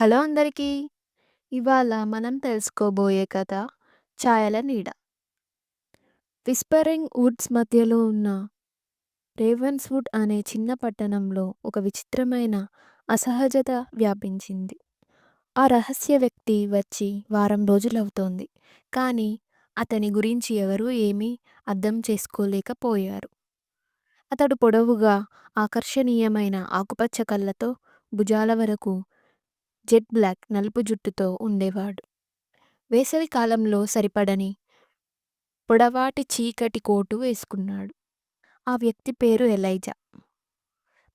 Hello అందరికీ! ఇవాళ మనం తెలుసుకోబోయే కథ 'ఛాయల నీడ'. విస్పరింగ్ వుడ్స్ మధ్యలో ఉన్న రేవెన్స్‌వుడ్ అనే చిన్న పట్టణంలో ఒక విచిత్రమైన అసహజత వ్యాపించింది. ఆ రహస్య వ్యక్తి వచ్చి వారం రోజులవుతోంది. కానీ అతని గురించి ఎవరూ ఏమీ అర్థం చేసుకోలేకపోయారు. అతడు పొడవుగా, ఆకర్షణీయమైన ఆకుపచ్చ కళ్ళతో, భుజాల వరకు జెట్ బ్లాక్ నలుపు జుట్టుతో ఉండేవాడు. వేసవి కాలంలో సరిపడని పొడవాటి చీకటి కోటు వేసుకున్నాడు. ఆ వ్యక్తి పేరు ఎలైజా.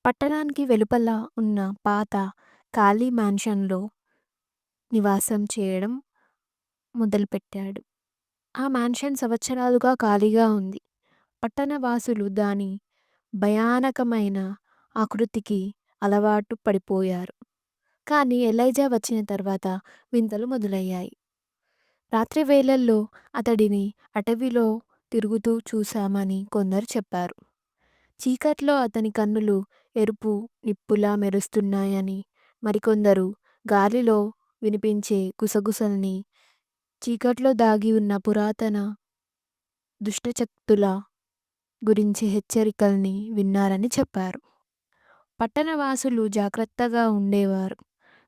పట్టణానికి వెలుపల ఉన్న పాత, ఖాళీ మ్యాన్షన్‌లో నివాసం చేయడం మొదలుపెట్టాడు. ఆ మ్యాన్షన్ సంవత్సరాలుగా ఖాళీగా ఉంది. పట్టణ వాసులు దాని భయానకమైన ఆకృతికి అలవాటు పడిపోయారు. కానీ ఎలైజా వచ్చిన తర్వాత వింతలు మొదలయ్యాయి. రాత్రి వేళల్లో అతడిని అటవీలో తిరుగుతూ చూశామని కొందరు చెప్పారు. చీకట్లో అతని కన్నులు ఎరుపు నిప్పులా మెరుస్తున్నాయని మరికొందరు, గాలిలో వినిపించే గుసగుసల్ని, చీకట్లో దాగి ఉన్న పురాతన దుష్టశక్తుల గురించి హెచ్చరికల్ని విన్నారని చెప్పారు. పట్టణవాసులు జాగ్రత్తగా ఉండేవారు.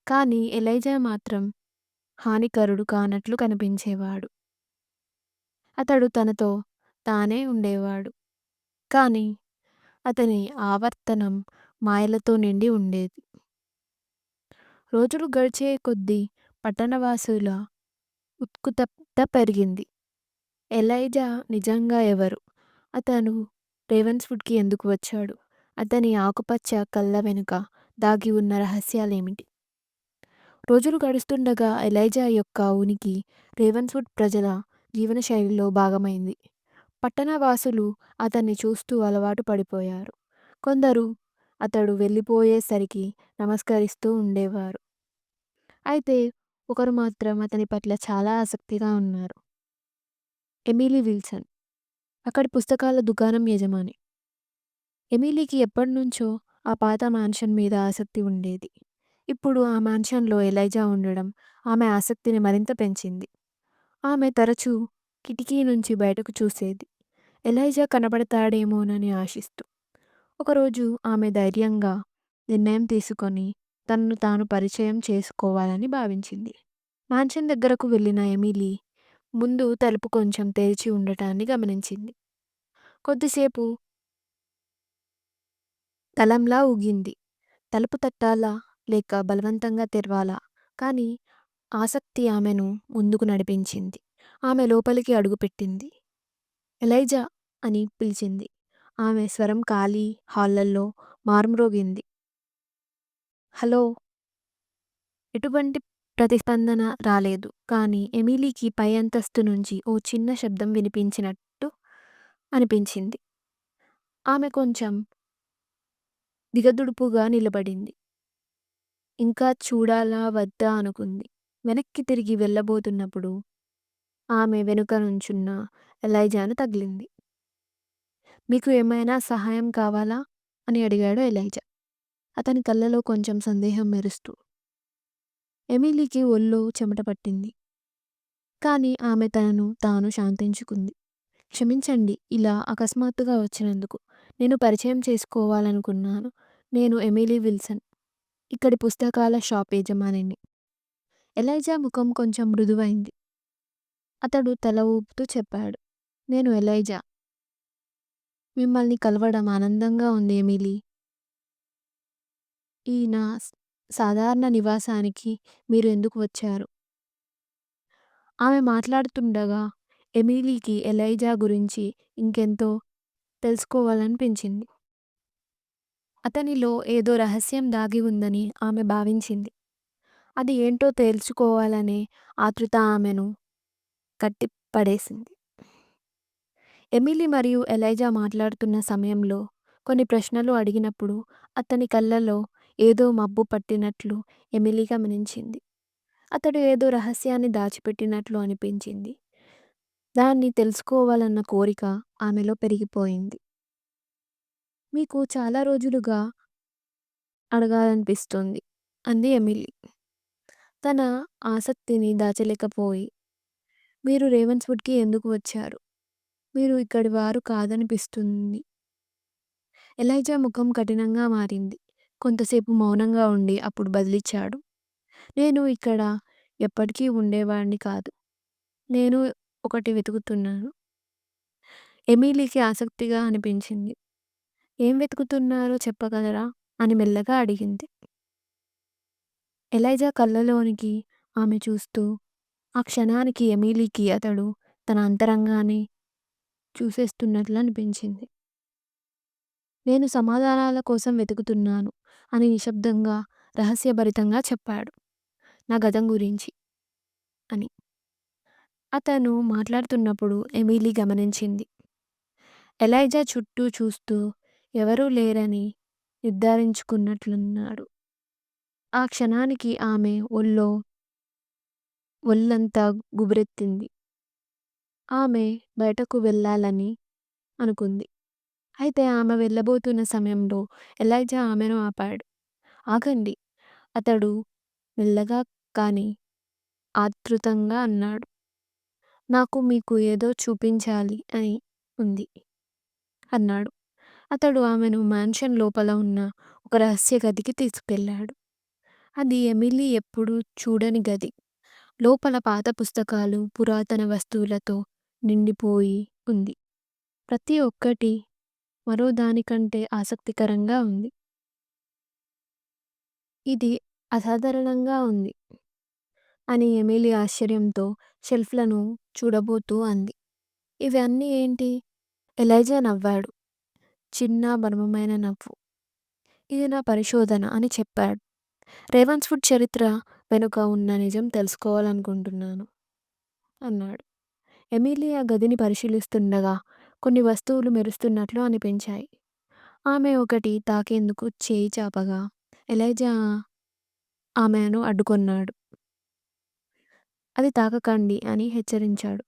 కానీ ఎలైజా మాత్రం హానికరుడు కానట్లు కనిపించేవాడు. అతడు తనతో తానే ఉండేవాడు. కానీ అతని ఆవర్తనం మాయలతో నిండి ఉండేది. రోజులు గడిచే కొద్దీ పట్టణవాసుల ఉత్సుకత పెరిగింది. ఎలైజా నిజంగా ఎవరు? అతను రేవెన్స్‌వుడ్‌కి ఎందుకు వచ్చాడు? అతని ఆకుపచ్చ కళ్ళ వెనుక దాగి ఉన్న రహస్యాలేమిటి? రోజులు గడుస్తుండగా ఎలైజా యొక్క ఉనికి రేవెన్స్‌వుడ్ ప్రజల జీవనశైలిలో భాగమైంది. పట్టణవాసులు అతన్ని చూస్తూ అలవాటు పడిపోయారు. కొందరు అతడు వెళ్ళిపోయేసరికి నమస్కరిస్తూ ఉండేవారు. అయితే ఒకరు మాత్రం అతని పట్ల చాలా ఆసక్తిగా ఉన్నారు. ఎమిలీ విల్సన్, అక్కడి పుస్తకాల దుకాణం యజమాని. ఎమిలీకి ఎప్పటినుంచో ఆ పాత మ్యాన్షన్ మీద ఆసక్తి ఉండేది. ఇప్పుడు ఆ మ్యాన్షన్‌లో ఎలైజా ఉండడం ఆమె ఆసక్తిని మరింత పెంచింది. ఆమె తరచూ కిటికీ నుంచి బయటకు చూసేది, ఎలైజా కనబడతాడేమోనని ఆశిస్తూ. ఒకరోజు ఆమె ధైర్యంగా నిర్ణయం తీసుకొని తనను తాను పరిచయం చేసుకోవాలని భావించింది. మ్యాన్షన్ దగ్గరకు వెళ్ళిన ఎమిలీ ముందు తలుపు కొంచెం తెరిచి ఉండటాన్ని గమనించింది. కొద్దిసేపు తలంలా ఊగింది. తలుపు తట్టాలా? లేక బలవంతంగా తెరవాలా? కానీ ఆసక్తి ఆమెను ముందుకు నడిపించింది. ఆమె లోపలికి అడుగుపెట్టింది. ఎలైజా అని పిలిచింది. ఆమె స్వరం ఖాళీ హాల్లలో మార్మ్రోగింది. హలో! ఎటువంటి ప్రతిస్పందన రాలేదు. కానీ ఎమిలీకి పై అంతస్తు నుంచి ఓ చిన్న శబ్దం వినిపించినట్టు అనిపించింది. ఆమె కొంచెం దిగదుడుపుగా నిలబడింది. ఇంకా చూడాలా వద్దా అనుకుంది. వెనక్కి తిరిగి వెళ్ళబోతున్నప్పుడు ఆమె వెనుక నుంచున్న ఎలైజాను తగిలింది. మీకు ఏమైనా సహాయం కావాలా? అని అడిగాడు ఎలైజా, అతని కళ్ళలో కొంచెం సందేహం మెరుస్తూ. ఎమిలీకి ఒళ్ళో చెమట పట్టింది. కానీ ఆమె తనను తాను శాంతించుకుంది. క్షమించండి ఇలా అకస్మాత్తుగా వచ్చినందుకు. నేను పరిచయం చేసుకోవాలనుకున్నాను. నేను ఎమిలీ విల్సన్. ఇక్కడి పుస్తకాల షాప్ యజమానిని. ఎలైజా ముఖం కొంచెం మృదువైంది. అతడు తల ఊపుతూ చెప్పాడు. నేను ఎలైజా. మిమ్మల్ని కలవడం ఆనందంగా ఉంది ఎమిలీ. ఈ నా సాధారణ నివాసానికి మీరు ఎందుకు వచ్చారు? ఆమె మాట్లాడుతుండగా ఎమిలీకి ఎలైజా గురించి ఇంకెంతో తెలుసుకోవాలనిపించింది. అతనిలో ఏదో రహస్యం దాగి ఉందని ఆమె భావించింది. అది ఏంటో తేల్చుకోవాలనే ఆతృత ఆమెను కట్టిపడేసింది. ఎమిలీ మరియు ఎలైజా మాట్లాడుతున్న సమయంలో కొన్ని ప్రశ్నలు అడిగినప్పుడు అతని కళ్ళలో ఏదో మబ్బు పట్టినట్లు ఎమిలీ గమనించింది. అతడు ఏదో రహస్యాన్ని దాచిపెట్టినట్లు అనిపించింది. దాన్ని తెలుసుకోవాలన్న కోరిక ఆమెలో పెరిగిపోయింది. మీకు చాలా రోజులుగా అడగాలనిపిస్తోంది అంది ఎమిలీ. తన ఆసక్తిని దాచలేకపోయి, "మీరు రేవన్స్‌వుడ్‌కి ఎందుకు వచ్చారు? మీరు ఇక్కడి వారు కాదనిపిస్తుంది." ఎలైజా ముఖం కఠినంగా మారింది. కొంతసేపు మౌనంగా ఉండి అప్పుడు బదులిచ్చాడు. "నేను ఇక్కడ ఎప్పటికీ ఉండేవాడిని కాదు. నేను ఒకటి వెతుకుతున్నాను." ఎమిలీకి ఆసక్తిగా అనిపించింది. "ఏం వెతుకుతున్నారో చెప్పగలరా?" అని మెల్లగా అడిగింది. ఎలైజా కళ్ళలోనికి ఆమె చూస్తూ, ఆ క్షణానికి ఎమిలీకి అతడు తన అంతరంగాన్ని చూసేస్తున్నట్లు అనిపించింది. "నేను సమాధానాల కోసం వెతుకుతున్నాను" అని నిశ్శబ్దంగా, రహస్యభరితంగా చెప్పాడు. "నా గతం గురించి" అని. అతను మాట్లాడుతున్నప్పుడు ఎమిలీ గమనించింది. ఎలైజా చుట్టూ చూస్తూ ఎవరూ లేరని నిర్ధారించుకున్నట్లున్నాడు. ఆ క్షణానికి ఆమె ఒళ్ళంతా గుబురెత్తింది. ఆమె బయటకు వెళ్ళాలని అనుకుంది. అయితే ఆమె వెళ్ళబోతున్న సమయంలో ఎలైజా ఆమెను ఆపాడు. "ఆగండి" అతడు మెల్లగా కానీ ఆతృతంగా అన్నాడు. "నాకు మీకు ఏదో చూపించాలి అని ఉంది" అన్నాడు. అతడు ఆమెను మాన్షన్ లోపల ఉన్న ఒక రహస్య గదికి తీసుకెళ్ళాడు. అది ఎమిలీ ఎప్పుడూ చూడని గది. లోపల పాత పుస్తకాలు, పురాతన వస్తువులతో నిండిపోయి ఉంది. ప్రతి ఒక్కటి మరో దానికంటే ఆసక్తికరంగా ఉంది. "ఇది అసాధారణంగా ఉంది" అని ఎమిలీ ఆశ్చర్యంతో షెల్ఫ్‌లను చూడబోతూ అంది. "ఇవన్నీ ఏంటి?" ఎలైజా నవ్వాడు. చిన్న మర్మమైన నవ్వు. "ఇది నా పరిశోధన" అని చెప్పాడు. "రేవన్స్‌వుడ్ చరిత్ర వెనుక ఉన్న నిజం తెలుసుకోవాలనుకుంటున్నాను" అన్నాడు. ఎమిలీ ఆ గదిని పరిశీలిస్తుండగా కొన్ని వస్తువులు మెరుస్తున్నట్లు అనిపించాయి. ఆమె ఒకటి తాకేందుకు చేయి చాపగా ఎలైజా ఆమెను అడ్డుకొన్నాడు. "అది తాకకండి" అని హెచ్చరించాడు.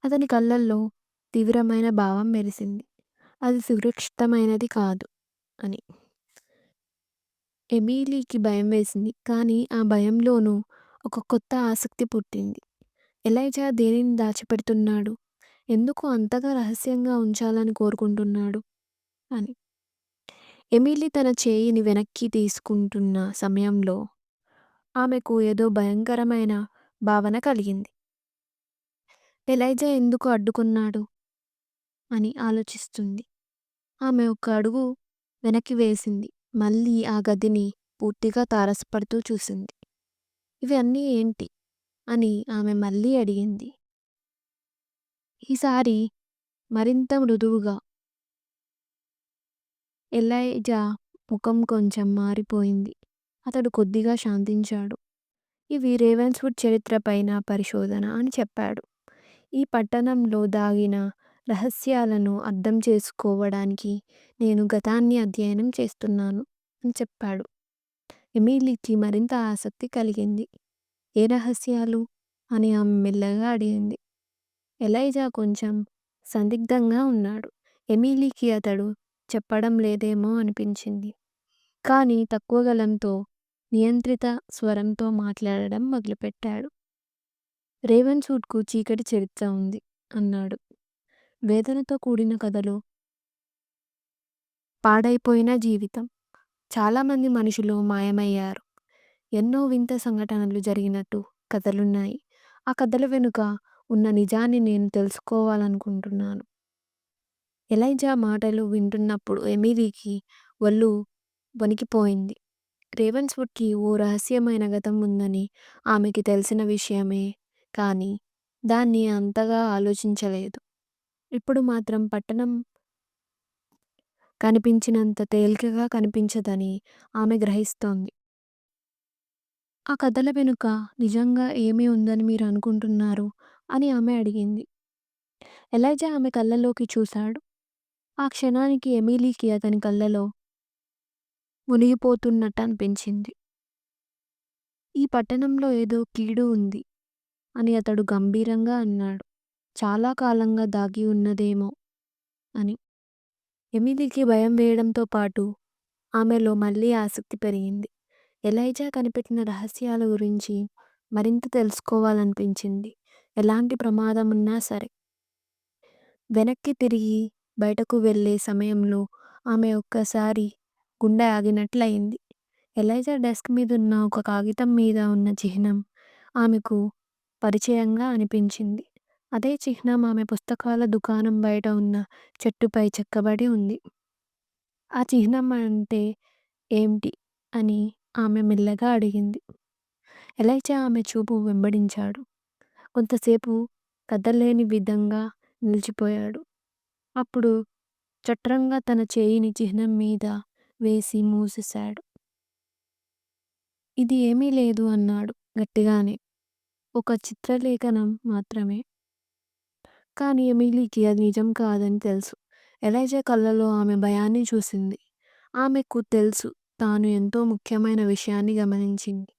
అతని కళ్ళల్లో తీవ్రమైన భావం మెరిసింది. "అది సురక్షితమైనది కాదు" అని. ఎమిలీకి భయం వేసింది. కానీ ఆ భయంలోనూ ఒక కొత్త ఆసక్తి పుట్టింది. ఎలైజా దేనిని దాచిపెడుతున్నాడు? ఎందుకు అంతగా రహస్యంగా ఉంచాలని కోరుకుంటున్నాడు? అని. ఎమిలీ తన చేయిని వెనక్కి తీసుకుంటున్న సమయంలో ఆమెకు ఏదో భయంకరమైన భావన కలిగింది. ఎలైజా ఎందుకు అడ్డుకున్నాడు అని ఆలోచిస్తుంది. ఆమె ఒక అడుగు వెనక్కి వేసింది. మళ్ళీ ఆ గదిని పూర్తిగా తారసపడుతూ చూసింది. "ఇవి అన్నీ ఏంటి?" అని ఆమె మళ్ళీ అడిగింది. ఈసారి మరింత మృదువుగా. ఎలైజా ముఖం కొంచెం మారిపోయింది. అతడు కొద్దిగా శాంతించాడు. "ఇవి రేవెన్స్‌వుడ్ చరిత్రపైన పరిశోధన" అని చెప్పాడు. "ఈ పట్టణంలో దాగిన రహస్యాలను అర్థం చేసుకోవడానికి నేను గతాన్ని అధ్యయనం చేస్తున్నాను" అని చెప్పాడు. ఎమిలీకి మరింత ఆసక్తి కలిగింది. "ఏ రహస్యాలు?" అని ఆమె మెల్లగా అడిగింది. ఎలైజా కొంచెం సందిగ్ధంగా ఉన్నాడు. ఎమిలీకి అతడు చెప్పడం లేదేమో అనిపించింది. కానీ తక్కువ గళంతో, నియంత్రిత స్వరంతో మాట్లాడడం మొదలుపెట్టాడు. "రేవెన్స్‌వుడ్‌కు చీకటి చరిత్ర ఉంది" అన్నాడు. "వేదనతో కూడిన కథలు, పాడైపోయిన జీవితం. చాలామంది మనుషులు మాయమయ్యారు. ఎన్నో వింత సంఘటనలు జరిగినట్టు కథలున్నాయి. ఆ కథల వెనుక ఉన్న నిజాన్ని నేను తెలుసుకోవాలనుకుంటున్నాను." ఎలైజా మాటలు వింటున్నప్పుడు ఎమిలీకి ఒళ్ళు వణికిపోయింది. రేవెన్స్‌వుడ్‌కి ఓ రహస్యమైన గతం ఉందని ఆమెకి తెలిసిన విషయమే కానీ దాన్ని అంతగా ఆలోచించలేదు. ఇప్పుడు మాత్రం పట్టణం కనిపించినంత తేలికగా కనిపించదని ఆమె గ్రహిస్తోంది. "ఆ కథల వెనుక నిజంగా ఏమి ఉందని మీరు అనుకుంటున్నారు?" అని ఆమె అడిగింది. ఎలైజా ఆమె కళ్ళలోకి చూశాడు. ఆ క్షణానికి ఎమిలీకి అతని కళ్ళలో మునిగిపోతున్నట్టు అనిపించింది. "ఈ పట్టణంలో ఏదో కీడు ఉంది" అని అతడు గంభీరంగా అన్నాడు. "చాలా కాలంగా దాగి ఉన్నదేమో" అని. ఎమిలీకి భయం వేయడంతో పాటు ఆమెలో మళ్ళీ ఆసక్తి పెరిగింది. ఎలైజా కనిపెట్టిన రహస్యాల గురించి మరింత తెలుసుకోవాలనిపించింది. ఎలాంటి ప్రమాదం ఉన్నా సరే. వెనక్కి తిరిగి బయటకు వెళ్ళే సమయంలో ఆమె ఒక్కసారి గుండె ఆగినట్లయింది. ఎలైజా డెస్క్ మీదున్న ఒక కాగితం మీద ఉన్న చిహ్నం ఆమెకు పరిచయంగా అనిపించింది. అదే చిహ్నం ఆమె పుస్తకాల దుకాణం బయట ఉన్న చెట్టుపై చెక్కబడి ఉంది. ఆ చిహ్నం అంటే ఏంటి అని ఆమె మెల్లగా అడిగింది. ఎలైజా ఆమె చూపు వెంబడించాడు. కొంతసేపు కదల్లేని విధంగా నిలిచిపోయాడు. అప్పుడు చట్రంగా తన చేయిని చిహ్నం మీద వేసి మూసేశాడు. ఇది ఏమీ లేదు అన్నాడు గట్టిగానే. ఒక చిత్రలేఖనం మాత్రమే. కానీ ఎమిలీకి అది నిజం కాదని తెలుసు. ఎలైజా కళ్ళలో ఆమె భయాన్ని చూసింది. ఆమెకు తెలుసు తాను ఎంతో ముఖ్యమైన విషయాన్ని గమనించింది.